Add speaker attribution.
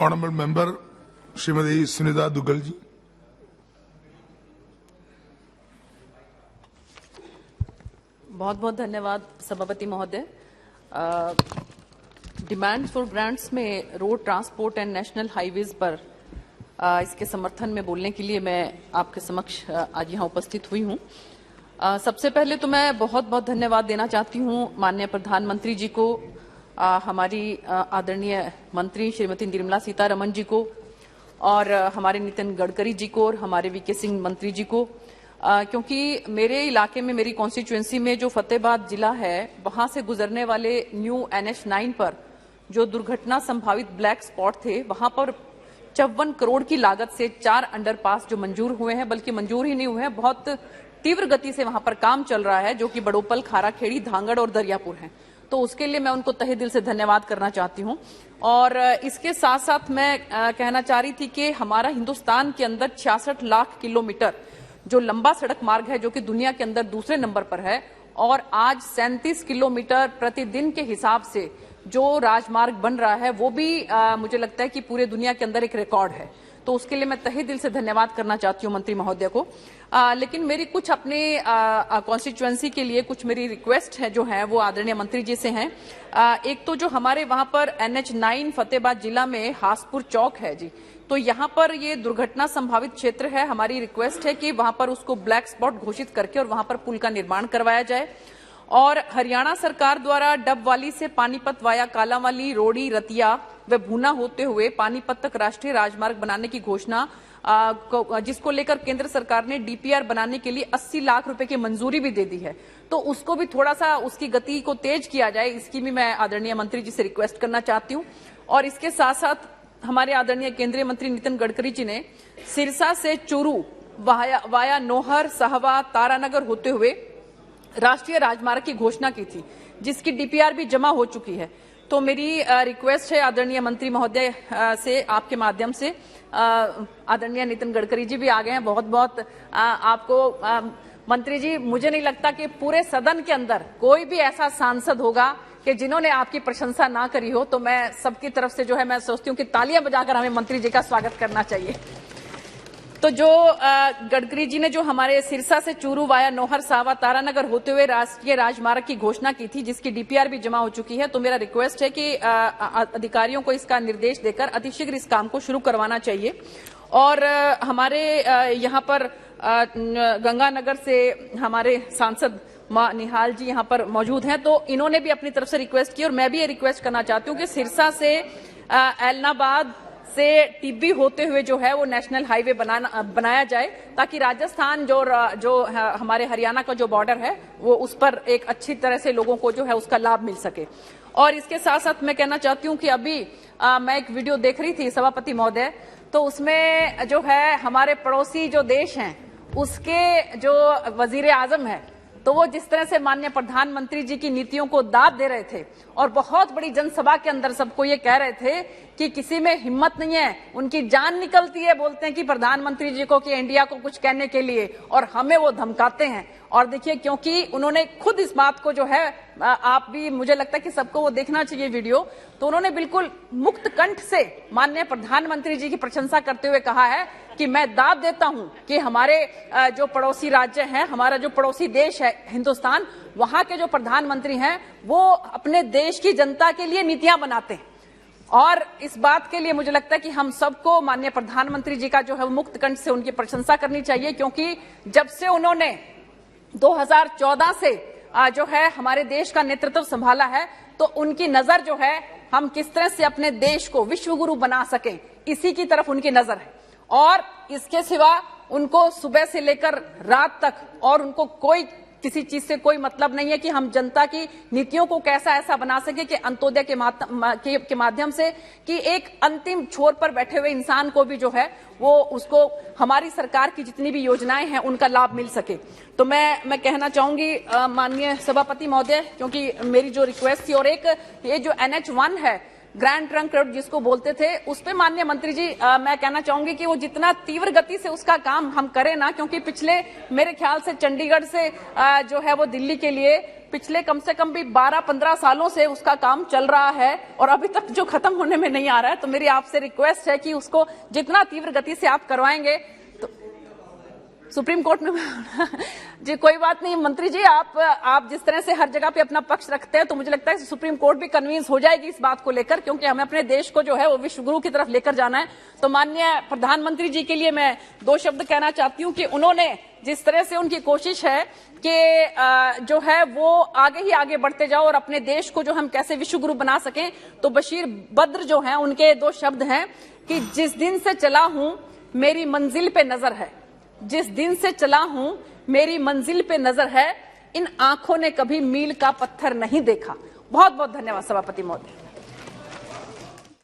Speaker 1: Honourable Member Srimati Sunita Duggal ji.
Speaker 2: बहुत बहुत धन्यवाद सभापति महोदय। डिमांड्स फॉर ग्रांट्स में road transport and national highways पर इसके समर्थन में बोलने के लिए मैं आपके समक्ष आज यहाँ उपस्थित हुई हूँ। सबसे पहले तो मैं बहुत बहुत धन्यवाद देना चाहती हूँ माननीय प्रधानमंत्री जी को, हमारी आदरणीय मंत्री श्रीमती निर्मला सीतारमण जी को और हमारे नितिन गडकरी जी को और हमारे वीके सिंह मंत्री जी को, क्योंकि मेरे इलाके में, मेरी कॉन्स्टिट्यूएंसी में जो फतेहाबाद जिला है, वहां से गुजरने वाले न्यू NH9 पर जो दुर्घटना संभावित ब्लैक स्पॉट थे, वहां पर 54 करोड़ की लागत से 4 अंडरपास जो मंजूर हुए हैं, बल्कि मंजूर ही नहीं हुए हैं, बहुत तीव्र गति से वहां पर काम चल रहा है, जो कि बड़ोपल, खाराखेड़ी, धांगड़ और दरियापुर है। तो उसके लिए मैं उनको तहे दिल से धन्यवाद करना चाहती हूं। और इसके साथ साथ मैं कहना चाह रही थी कि हमारा हिंदुस्तान के अंदर 66 लाख किलोमीटर जो लंबा सड़क मार्ग है, जो कि दुनिया के अंदर दूसरे नंबर पर है, और आज 37 किलोमीटर प्रतिदिन के हिसाब से जो राजमार्ग बन रहा है, वो भी मुझे लगता है कि पूरे दुनिया के अंदर एक रिकॉर्ड है। तो उसके लिए मैं तहे दिल से धन्यवाद करना चाहती हूँ मंत्री महोदय को। लेकिन मेरी कुछ अपने कॉन्स्टिट्यूएंसी के लिए कुछ मेरी रिक्वेस्ट है जो है वो आदरणीय मंत्री जी से हैं। एक तो जो हमारे वहां पर NH9 फतेहाबाद जिला में हासपुर चौक है जी, तो यहाँ पर ये दुर्घटना संभावित क्षेत्र है। हमारी रिक्वेस्ट है कि वहां पर उसको ब्लैक स्पॉट घोषित करके और वहां पर पुल का निर्माण करवाया जाए। और हरियाणा सरकार द्वारा डबवाली से पानीपत वाया कालांवाली, रोड़ी, रतिया व भूना होते हुए पानीपत तक राष्ट्रीय राजमार्ग बनाने की घोषणा, जिसको लेकर केंद्र सरकार ने DPR बनाने के लिए 80 लाख रुपए की मंजूरी भी दे दी है, तो उसको भी थोड़ा सा उसकी गति को तेज किया जाए, इसकी भी मैं आदरणीय मंत्री जी से रिक्वेस्ट करना चाहती हूँ। और इसके साथ साथ हमारे आदरणीय केंद्रीय मंत्री नितिन गडकरी जी ने सिरसा से चूरू वाया नोहर, सहवा, तारानगर होते हुए राष्ट्रीय राजमार्ग की घोषणा की थी, जिसकी DPR भी जमा हो चुकी है। तो मेरी रिक्वेस्ट है आदरणीय मंत्री महोदय से, आपके माध्यम से, आदरणीय नितिन गडकरी जी भी आ गए हैं, बहुत बहुत आपको मंत्री जी, मुझे नहीं लगता कि पूरे सदन के अंदर कोई भी ऐसा सांसद होगा कि जिन्होंने आपकी प्रशंसा ना करी हो। तो मैं सबकी तरफ से जो है मैं सोचती हूँ कि तालियां बजाकर हमें मंत्री जी का स्वागत करना चाहिए। तो जो गडकरी जी ने जो हमारे सिरसा से चूरू वाया नोहर, सावा, तारानगर होते हुए राष्ट्रीय राजमार्ग की घोषणा की थी, जिसकी DPR भी जमा हो चुकी है, तो मेरा रिक्वेस्ट है कि अधिकारियों को इसका निर्देश देकर अतिशीघ्र इस काम को शुरू करवाना चाहिए। और हमारे यहाँ पर गंगानगर से हमारे सांसद मां निहाल जी यहाँ पर मौजूद हैं, तो इन्होंने भी अपनी तरफ से रिक्वेस्ट की, और मैं भी ये रिक्वेस्ट करना चाहती हूँ कि सिरसा से एलनाबाद से टिब्बी होते हुए जो है वो नेशनल हाईवे बनाया जाए, ताकि राजस्थान जो हमारे हरियाणा का जो बॉर्डर है, वो उस पर एक अच्छी तरह से लोगों को जो है उसका लाभ मिल सके। और इसके साथ साथ मैं कहना चाहती हूँ कि अभी मैं एक वीडियो देख रही थी सभापति महोदय, तो उसमें जो है हमारे पड़ोसी जो देश हैं, उसके जो वजीर आजम है, तो वो जिस तरह से माननीय प्रधानमंत्री जी की नीतियों को दाद दे रहे थे और बहुत बड़ी जनसभा के अंदर सबको ये कह रहे थे कि किसी में हिम्मत नहीं है, उनकी जान निकलती है, बोलते हैं कि प्रधानमंत्री जी को, कि इंडिया को कुछ कहने के लिए, और हमें वो धमकाते हैं। और देखिए, क्योंकि उन्होंने खुद इस बात को जो है, आप भी, मुझे लगता है कि सबको वो देखना चाहिए वीडियो, तो उन्होंने बिल्कुल मुक्त कंठ से माननीय प्रधानमंत्री जी की प्रशंसा करते हुए कहा है कि मैं दाद देता हूं कि हमारे जो पड़ोसी राज्य हैं, हमारा जो पड़ोसी देश है हिंदुस्तान, वहां के जो प्रधानमंत्री हैं वो अपने देश की जनता के लिए नीतियां बनाते हैं। और इस बात के लिए मुझे लगता है कि हम सबको माननीय प्रधानमंत्री जी का जो है मुक्त कंठ से उनकी प्रशंसा करनी चाहिए, क्योंकि जब से उन्होंने 2014 से जो है हमारे देश का नेतृत्व संभाला है, तो उनकी नजर जो है हम किस तरह से अपने देश को विश्व गुरु बना सकें, इसी की तरफ उनकी नजर है। और इसके सिवा उनको सुबह से लेकर रात तक, और उनको कोई किसी चीज से कोई मतलब नहीं है कि हम जनता की नीतियों को कैसा ऐसा बना सके कि अंत्योदय के माध्यम से कि एक अंतिम छोर पर बैठे हुए इंसान को भी जो है वो उसको हमारी सरकार की जितनी भी योजनाएं हैं उनका लाभ मिल सके। तो मैं कहना चाहूंगी माननीय सभापति महोदय, क्योंकि मेरी जो रिक्वेस्ट थी, और एक ये जो NH1 है, ग्रैंड ट्रंक रोड जिसको बोलते थे, उस पे माननीय मंत्री जी मैं कहना चाहूंगी कि वो जितना तीव्र गति से उसका काम हम करें ना, क्योंकि पिछले मेरे ख्याल से चंडीगढ़ से जो है वो दिल्ली के लिए पिछले कम से कम भी 12-15 सालों से उसका काम चल रहा है और अभी तक जो खत्म होने में नहीं आ रहा है। तो मेरी आपसे रिक्वेस्ट है कि उसको जितना तीव्र गति से आप करवाएंगे तो सुप्रीम कोर्ट में जी कोई बात नहीं मंत्री जी, आप जिस तरह से हर जगह पे अपना पक्ष रखते हैं तो मुझे लगता है सुप्रीम कोर्ट भी कन्विंस हो जाएगी इस बात को लेकर, क्योंकि हमें अपने देश को जो है वो विश्व गुरु की तरफ लेकर जाना है। तो माननीय प्रधानमंत्री जी के लिए मैं 2 शब्द कहना चाहती हूँ कि उन्होंने जिस तरह से उनकी कोशिश है कि जो है वो आगे ही आगे बढ़ते जाओ और अपने देश को जो हम कैसे विश्व गुरु बना सकें, तो बशीर बद्र जो है उनके 2 शब्द हैं कि जिस दिन से चला हूं मेरी मंजिल पे नजर है, जिस दिन से चला हूं मेरी मंजिल पे नजर है, इन आंखों ने कभी मील का पत्थर नहीं देखा। बहुत बहुत धन्यवाद सभापति महोदय।